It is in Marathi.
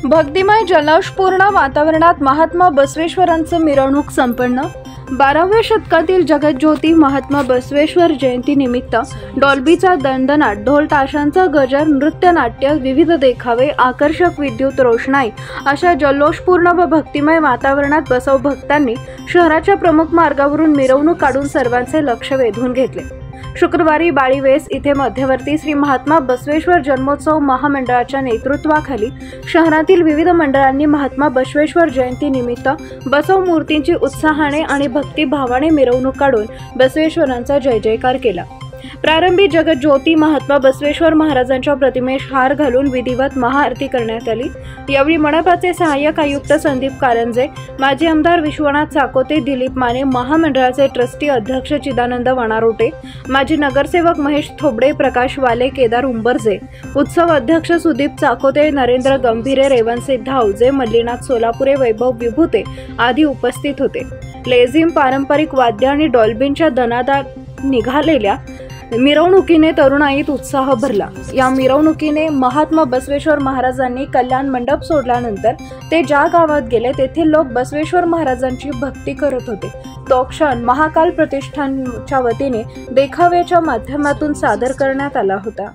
भक्तिमय जल्लोषपूर्ण वातावरणात महात्मा बसवेश्वरांचं मिरवणूक संपन्न। 12व्या शतकातील जगज्योती महात्मा बसवेश्वर जयंती निमित्त डॉल्बीचा दणदणाट, ढोल ताशांचा गजर, नृत्य नाट्य, विविध देखावे, आकर्षक विद्युत रोषणाई अशा जल्लोषपूर्ण व भक्तिमय वातावरणात बसव भक्तांनी शहराच्या प्रमुख मार्गावरून मिरवणूक काढून सर्वांचे लक्ष वेधून घेतले। शुक्रवारी बाळीवेस इथे मध्यवर्ती श्री महात्मा बसवेश्वर जन्मोत्सव महामंडळाच्या नेतृत्वाखाली शहरातील विविध मंडळांनी महात्मा बसवेश्वर जयंती निमित्त बसव मूर्तींची उत्साहाने आणि भक्तिभावाने मिरवणूक काढून बसवेश्वरांचा जय जयकार केला। प्रारंभी जगज्योती महात्मा बसवेश्वर महाराजांच्या प्रतिमेस हार घालून विधिवत महाआरती करण्यात आली। यावेळी मनपाचे सहाय्यक आयुक्त संदीप कारंजे, माजी आमदार विश्वनाथ चाकोते, दिलीप माने, महामंडळाचे ट्रस्टी अध्यक्ष चिदानंद वनारोटे, माजी नगरसेवक महेश थोबडे, प्रकाश वाले, केदार उंबरजे, उत्सव अध्यक्ष सुदीप चाकोते, नरेंद्र गंभीरे, रेवंत सिद्ध औजे, मल्लीनाथ सोलापुरे, वैभव विभूते आदी उपस्थित होते। लेझिम, पारंपरिक वाद्य आणि डॉल्बींच्या दणादात निघालेल्या मिरवणुकीने तरुणाईत उत्साह भरला। या मिरवणुकीने महात्मा बसवेश्वर महाराजांनी कल्याण मंडप सोडल्यानंतर ते ज्या गावात गेले तेथील लोक बसवेश्वर महाराजांची भक्ती करत होते। तो क्षण महाकाल प्रतिष्ठानच्या वतीने देखाव्याच्या माध्यमातून सादर करण्यात आला होता।